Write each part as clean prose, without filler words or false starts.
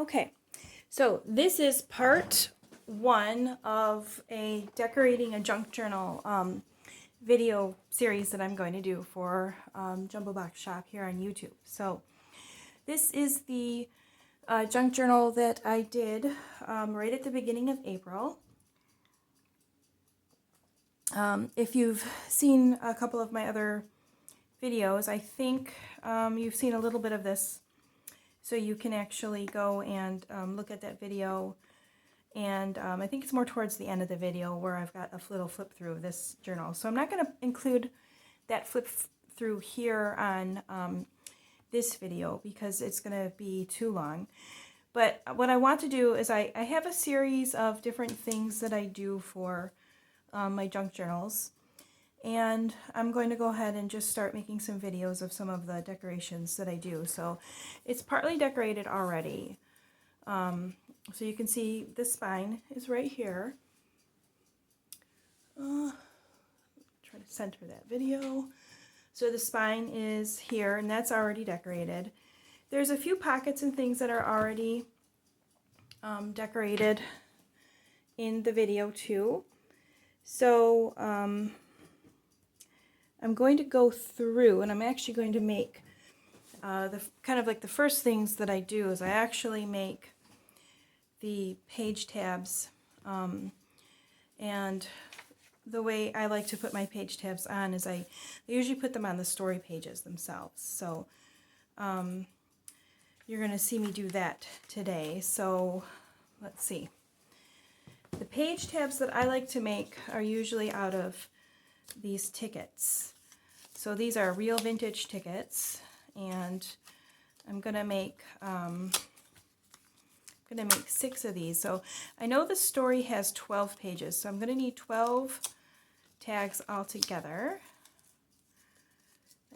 Okay, so this is part 1 of a decorating a junk journal video series that I'm going to do for Jumbo Box Shop here on YouTube. So this is the junk journal that I did right at the beginning of April. If you've seen a couple of my other videos, I think you've seen a little bit of this. So you can actually go and look at that video, and I think it's more towards the end of the video where I've got a little flip through of this journal. So I'm not going to include that flip through here on this video because it's going to be too long. But what I want to do is I have a series of different things that I do for my junk journals. And I'm going to go ahead and just start making some videos of some of the decorations that I do. So it's partly decorated already. So you can see the spine is right here. Try to center that video. So the spine is here, and that's already decorated. There's a few pockets and things that are already decorated in the video too. So I'm going to go through, and I'm actually going to make the kind of like the first things that I do is I actually make the page tabs, and the way I like to put my page tabs on is I usually put them on the story pages themselves. So you're going to see me do that today. So let's see. The page tabs that I like to make are usually out of these tickets. So these are real vintage tickets, and I'm gonna make 6 of these. So I know the story has 12 pages, so I'm gonna need 12 tags altogether.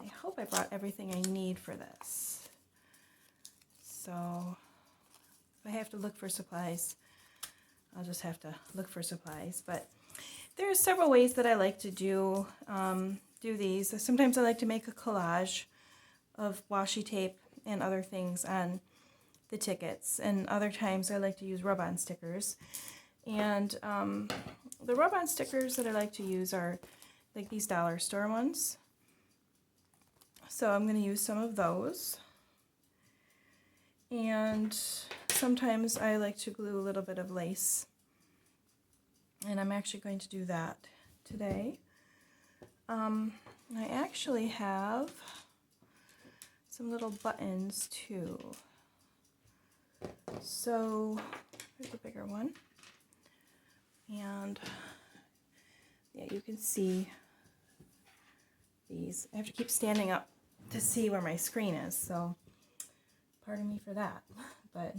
I hope I brought everything I need for this. So if I have to look for supplies, I'll just have to look for supplies. But there are several ways that I like to do these. Sometimes I like to make a collage of washi tape and other things on the tickets, and other times I like to use rub-on stickers. And the rub-on stickers that I like to use are like these dollar store ones. So I'm going to use some of those. And sometimes I like to glue a little bit of lace, and I'm actually going to do that today. I actually have some little buttons too. So here's a bigger one, and yeah, you can see these. I have to keep standing up to see where my screen is, so pardon me for that. But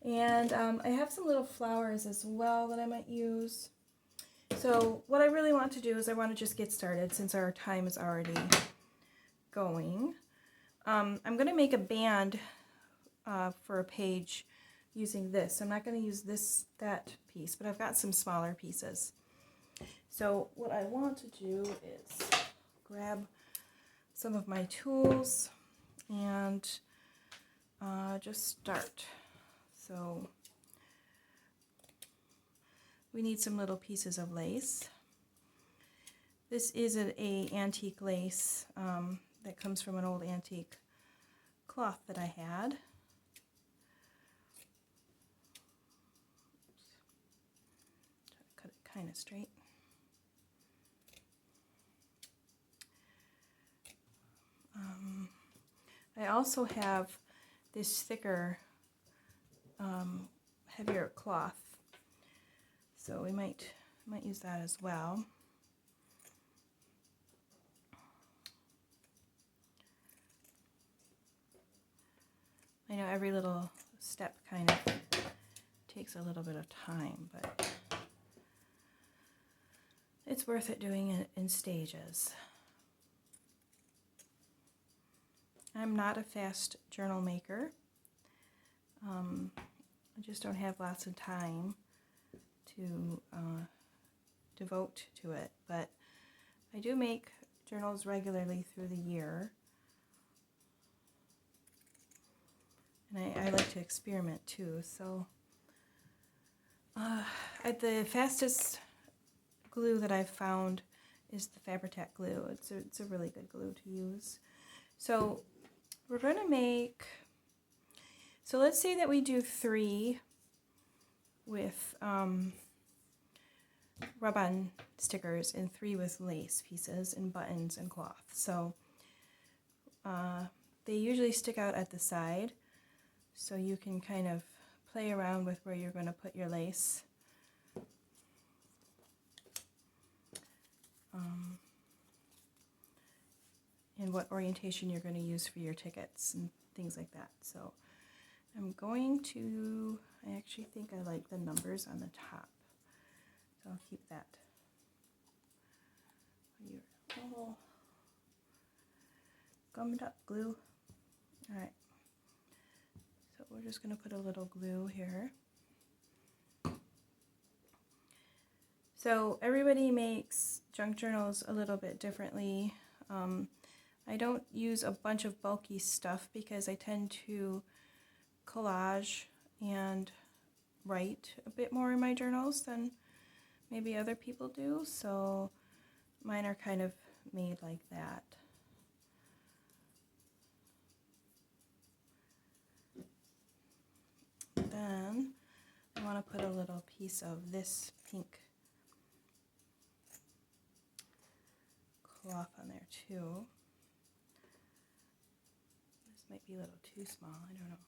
and I have some little flowers as well that I might use. So what I really want to do is I want to just get started since our time is already going. I'm going to make a band for a page using this. I'm not going to use that piece, but I've got some smaller pieces. So what I want to do is grab some of my tools and just start. So we need some little pieces of lace. This is an antique lace that comes from an old antique cloth that I had. Try to cut it kind of straight. I also have this thicker, heavier cloth, so we might use that as well. I know every little step kind of takes a little bit of time, but it's worth it doing it in stages. I'm not a fast journal maker. I just don't have lots of time to devote to it, but I do make journals regularly through the year. And I like to experiment too. So the fastest glue that I've found is the Fabri-Tac glue. It's a really good glue to use. So we're going to make, so let's say that we do 3 with rub-on stickers and 3 with lace pieces and buttons and cloth. So they usually stick out at the side, so you can kind of play around with where you're going to put your lace. And what orientation you're going to use for your tickets and things like that. So I'm going to, I actually think I like the numbers on the top, so I'll keep that. Your little gummed up glue. Alright, so we're just going to put a little glue here. So everybody makes junk journals a little bit differently. I don't use a bunch of bulky stuff because I tend to collage and write a bit more in my journals than maybe other people do, so mine are kind of made like that. Then I want to put a little piece of this pink cloth on there too. This might be a little too small, I don't know.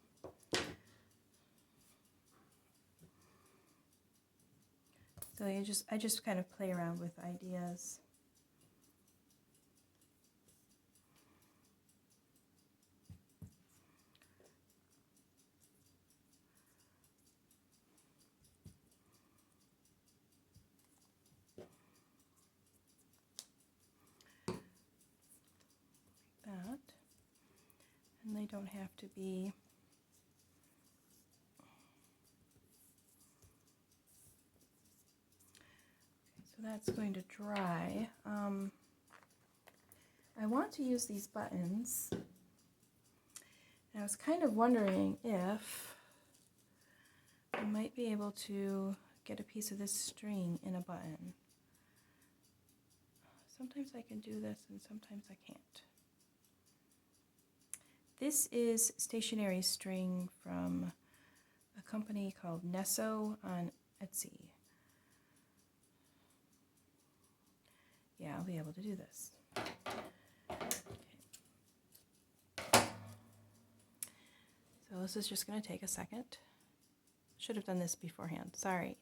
So I just kind of play around with ideas. That, and they don't have to be so that's going to dry. I want to use these buttons, and I was kind of wondering if I might be able to get a piece of this string in a button. Sometimes I can do this and sometimes I can't. This is stationery string from a company called Nesso on Etsy. Yeah, I'll be able to do this. Okay. So this is just going to take a second. Should have done this beforehand, sorry.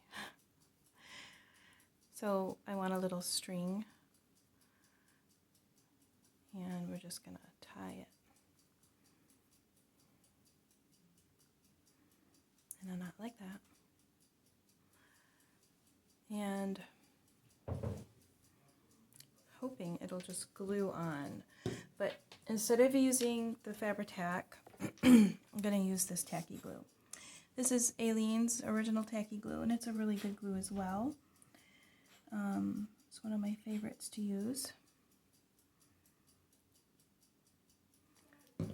So I want a little string, and we're just going to tie it. And a knot like that. And hoping it'll just glue on. But instead of using the Fabri-Tac, I'm going to use this tacky glue. This is Aleene's original tacky glue, and it's a really good glue as well. It's one of my favorites to use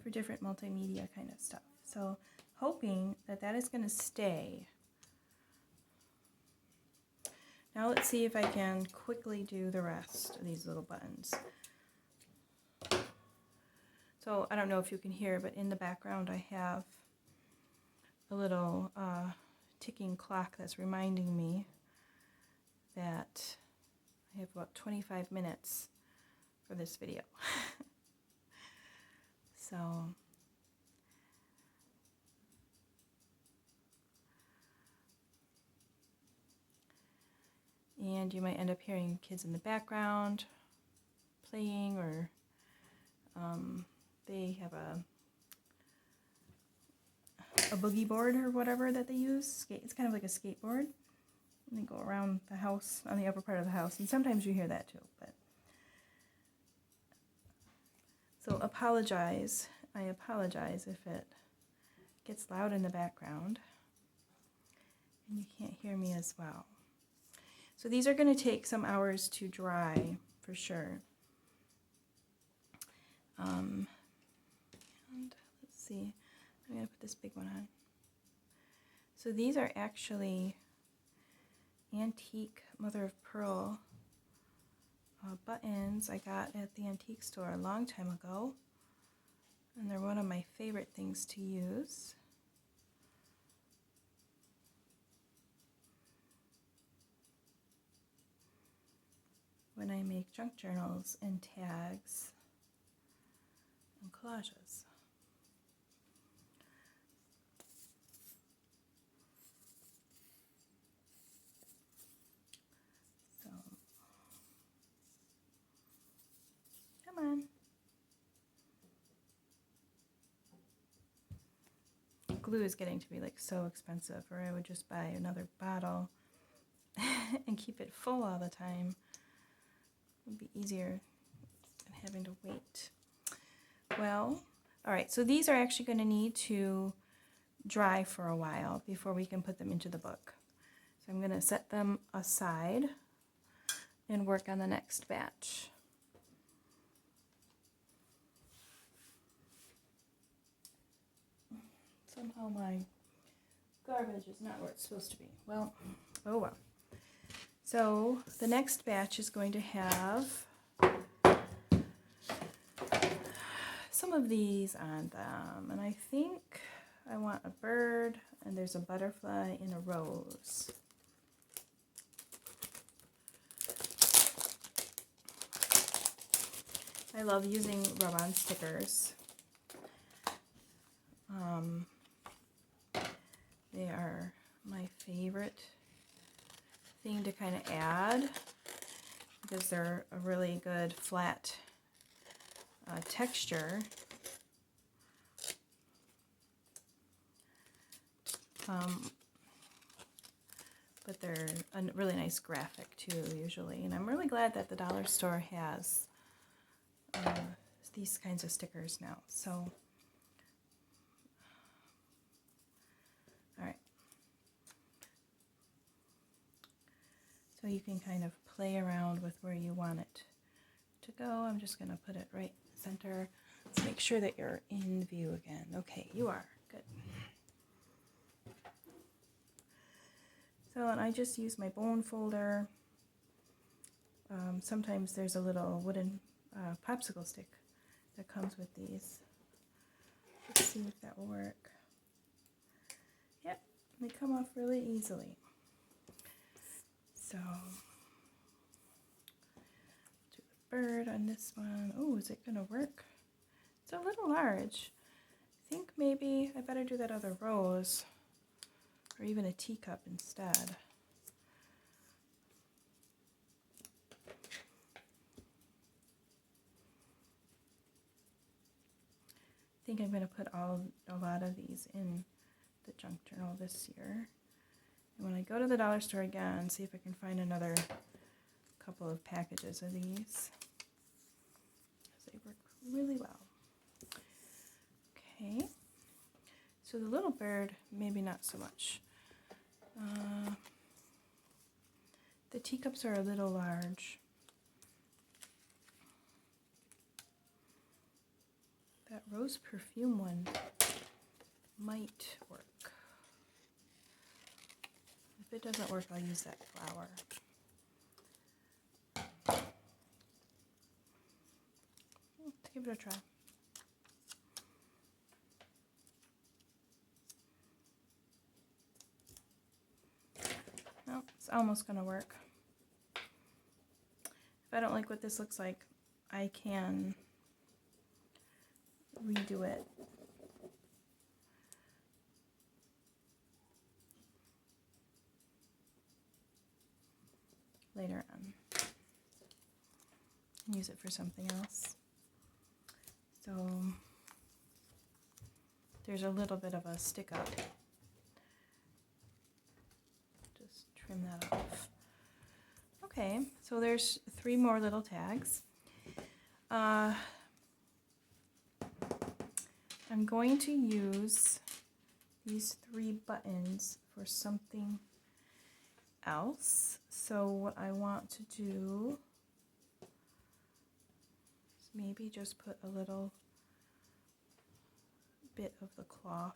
for different multimedia kind of stuff. So hoping that that is going to stay. Now let's see if I can quickly do the rest of these little buttons. So I don't know if you can hear, but in the background I have a little ticking clock that's reminding me that I have about 25 minutes for this video. So and you might end up hearing kids in the background playing, or they have a boogie board or whatever that they use. It's kind of like a skateboard. And they go around the house, on the upper part of the house, and sometimes you hear that too. But so I apologize if it gets loud in the background and you can't hear me as well. So these are going to take some hours to dry for sure. And let's see, I'm going to put this big one on. So these are actually antique mother of pearl buttons I got at the antique store a long time ago. And they're one of my favorite things to use. When I make junk journals and tags and collages. So, come on. Glue is getting to be like so expensive, or I would just buy another bottle and keep it full all the time. It would be easier than having to wait. Well, all right, so these are actually going to need to dry for a while before we can put them into the book. So I'm going to set them aside and work on the next batch. Somehow my garbage is not where it's supposed to be. Well, oh well. So the next batch is going to have some of these on them, and I think I want a bird, and there's a butterfly and a rose. I love using rub-on stickers. They are my favorite thing to kind of add because they're a really good flat texture. But they're a really nice graphic too, usually. And I'm really glad that the dollar store has these kinds of stickers now. So, all right. So you can kind of play around with where you want it to go. I'm just going to put it right center. Let's make sure that you're in view again. Okay, you are. Good. So, and I just use my bone folder. Sometimes there's a little wooden popsicle stick that comes with these. Let's see if that will work. Yep, they come off really easily. So, do the bird on this one. Oh, is it going to work? It's a little large. I think maybe I better do that other rose, or even a teacup instead. I think I'm going to put a lot of these in the junk journal this year. And when I go to the dollar store again, see if I can find another couple of packages of these. They work really well. Okay. So the little bird, maybe not so much. The teacups are a little large. That rose perfume one might work. If it doesn't work, I'll use that flower. Let's give it a try. No, it's almost going to work. If I don't like what this looks like, I can redo it. Later on. And use it for something else. So there's a little bit of a stick up. Just trim that off. Okay, so there's 3 more little tags. I'm going to use these 3 buttons for something else. So what I want to do is maybe just put a little bit of the cloth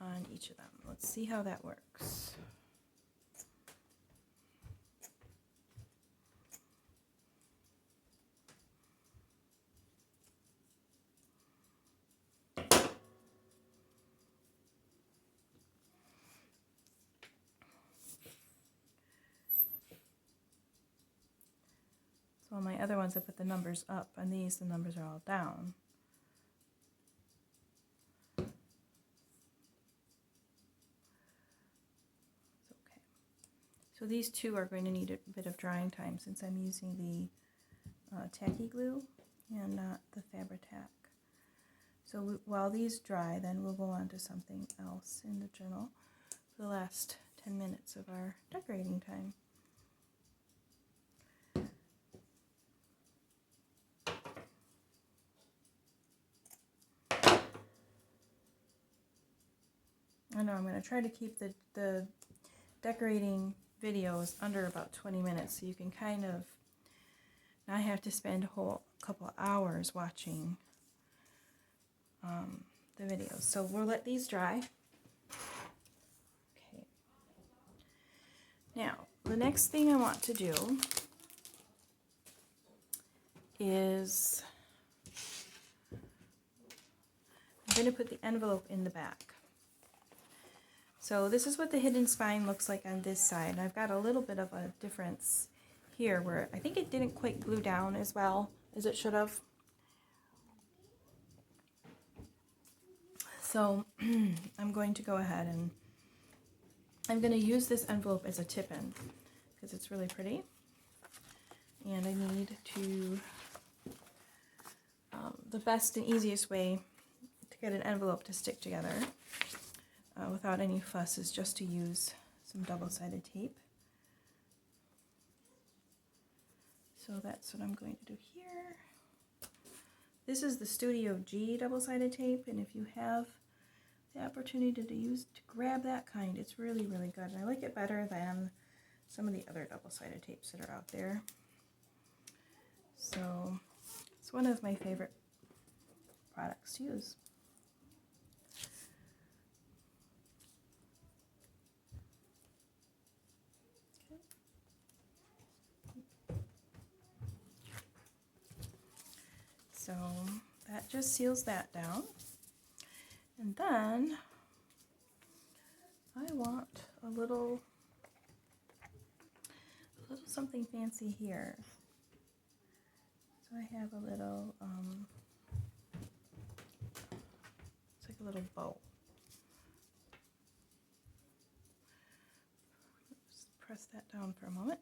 on each of them. Let's see how that works. So on my other ones I put the numbers up, and these the numbers are all down. So these two are going to need a bit of drying time since I'm using the tacky glue and not the Fabri-Tac. So while these dry, then we'll go on to something else in the journal for the last 10 minutes of our decorating time. I know I'm going to try to keep the decorating videos under about 20 minutes so you can kind of not have to spend a whole couple hours watching the videos. So we'll let these dry. Okay. Now, the next thing I want to do is I'm going to put the envelope in the back. So this is what the hidden spine looks like on this side. And I've got a little bit of a difference here where I think it didn't quite glue down as well as it should have. So I'm going to go ahead and I'm going to use this envelope as a tip-in because it's really pretty. And I need to, the best and easiest way to get an envelope to stick together without any fuss is just to use some double-sided tape. So that's what I'm going to do here. This is the Studio G double-sided tape, and if you have the opportunity to grab that kind, it's really, really good. And I like it better than some of the other double-sided tapes that are out there. So it's one of my favorite products to use. So that just seals that down. And then I want a little something fancy here. So I have a little, it's like a little bow. Just press that down for a moment.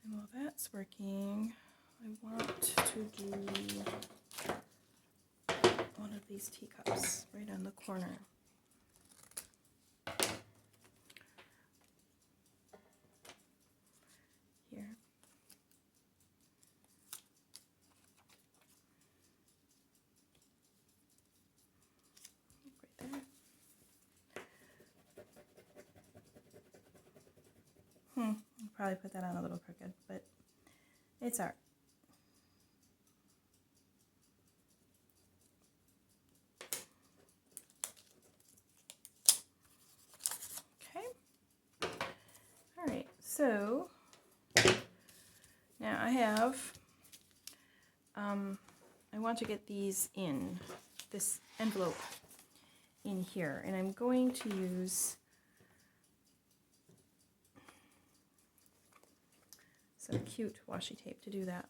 And while that's working, I want to do one of these teacups right on the corner. Here. Right there. I'll probably put that on a little crooked, but it's art. Alright, so now I have, I want to get these in, this envelope in here, and I'm going to use some cute washi tape to do that.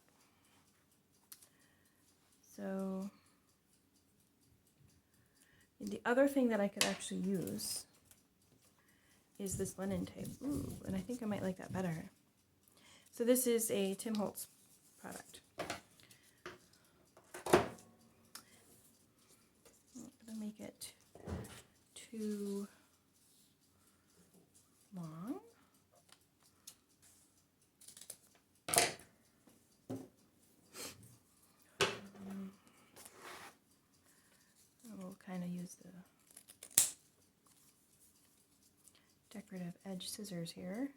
So the other thing that I could actually use is this linen tape. Ooh, and I think I might like that better. So this is a Tim Holtz product. I'm not going to make it too long. We'll kind of use the decorative edge scissors here.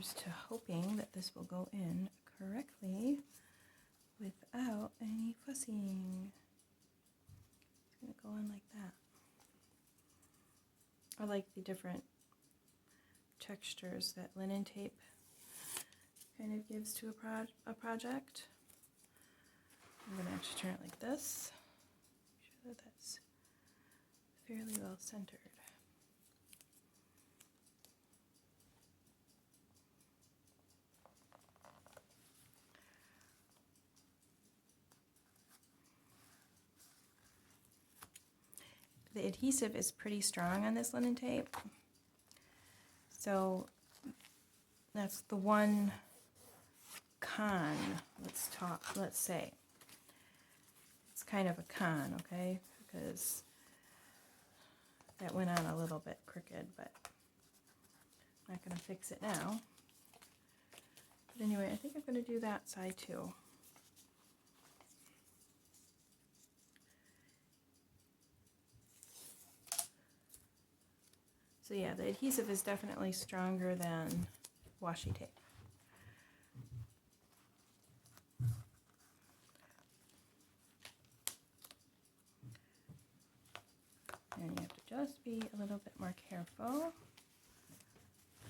Here's to hoping that this will go in correctly without any fussing. It's going to go in like that. I like the different textures that linen tape kind of gives to a project. I'm going to actually turn it like this. Make sure that that's fairly well centered. The adhesive is pretty strong on this linen tape, so that's the one con. Let's say it's kind of a con, okay, because that went on a little bit crooked, but I'm not going to fix it now. But anyway, I think I'm going to do that side too. So yeah, the adhesive is definitely stronger than washi tape. And you have to just be a little bit more careful.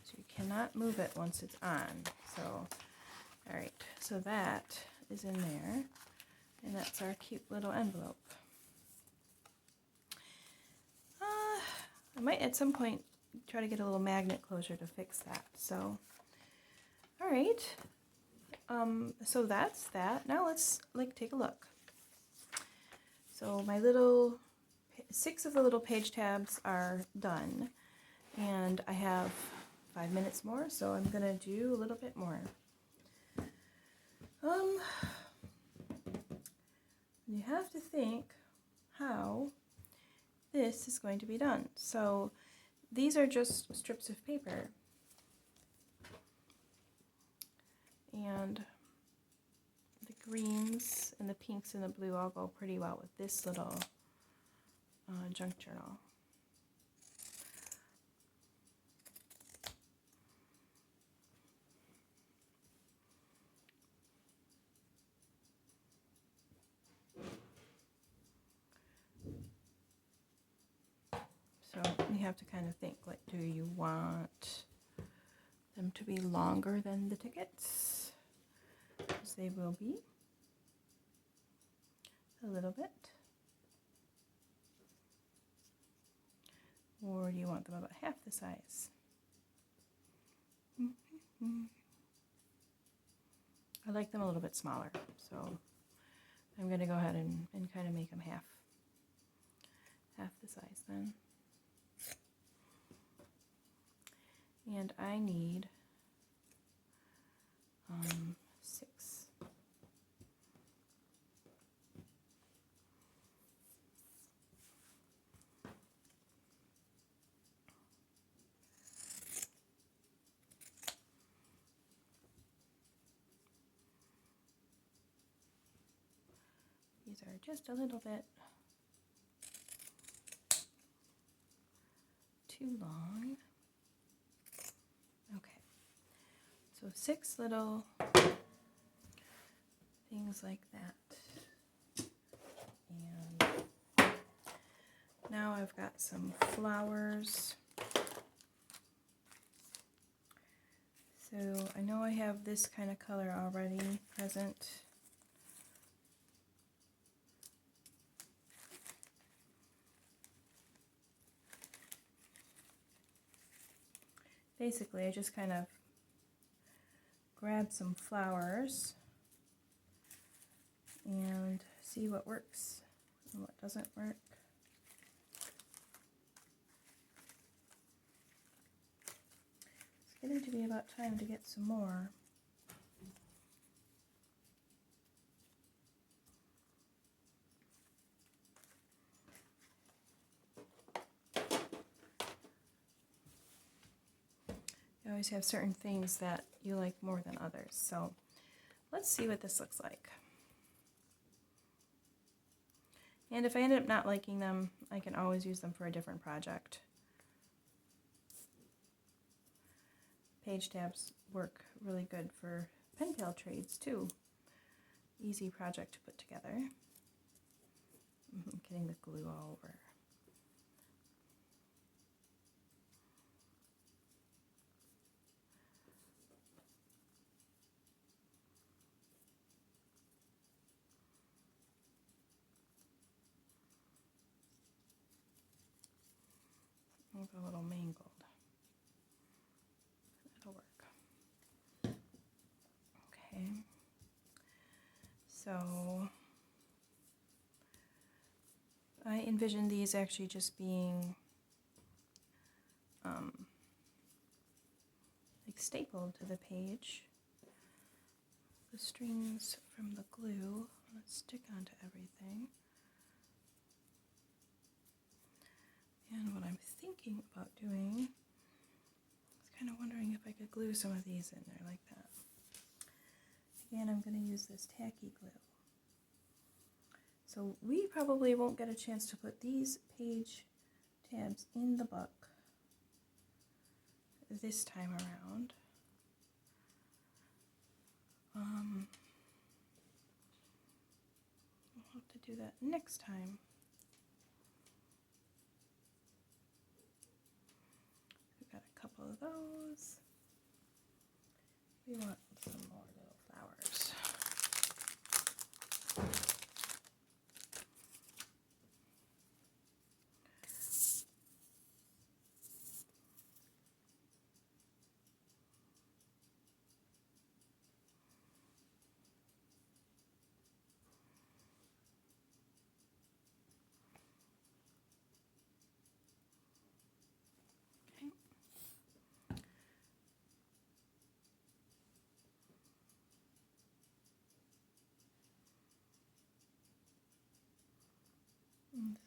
So you cannot move it once it's on. So, all right, so that is in there. And that's our cute little envelope. I might at some point try to get a little magnet closure to fix that. So, all right. So that's that. Now let's take a look. So my little 6 of the little page tabs are done, and I have 5 minutes more, so I'm gonna do a little bit more. You have to think how this is going to be done. So these are just strips of paper, and the greens and the pinks and the blue all go pretty well with this little junk journal. So you have to kind of think, like, do you want them to be longer than the tickets? Because they will be a little bit. Or do you want them about half the size? I like them a little bit smaller, so I'm going to go ahead and kind of make them half the size then. And I need 6. These are just a little bit too long. Okay, so 6 little things like that. And now I've got some flowers. So I know I have this kind of color already present. Basically, I just kind of grab some flowers and see what works and what doesn't work. It's getting to be about time to get some more. You always have certain things that you like more than others. So let's see what this looks like. And if I end up not liking them, I can always use them for a different project. page tabs work really good for pen pal trades too. Easy project to put together. Getting the glue all over. It's a little mangled. It'll work. Okay. So I envision these actually just being like stapled to the page. The strings from the glue stick onto everything. And what I'm thinking about doing is kind of wondering if I could glue some of these in there like that. Again, I'm going to use this tacky glue. So we probably won't get a chance to put these page tabs in the book this time around. We'll have to do that next time. We've got a couple of those. We want some more little flowers.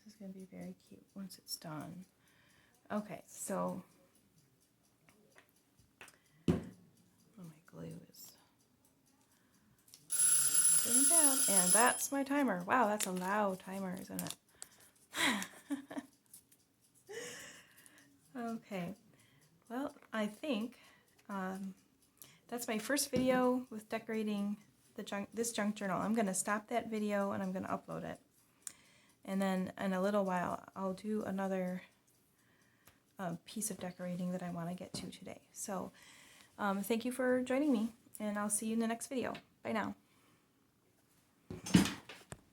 This is going to be very cute once it's done. Okay, so my glue is getting bad, and that's my timer. Wow, that's a loud timer, isn't it? Okay, well, I think that's my first video with decorating this junk journal. I'm going to stop that video and I'm going to upload it. And then in a little while, I'll do another piece of decorating that I want to get to today. So thank you for joining me, and I'll see you in the next video. Bye now.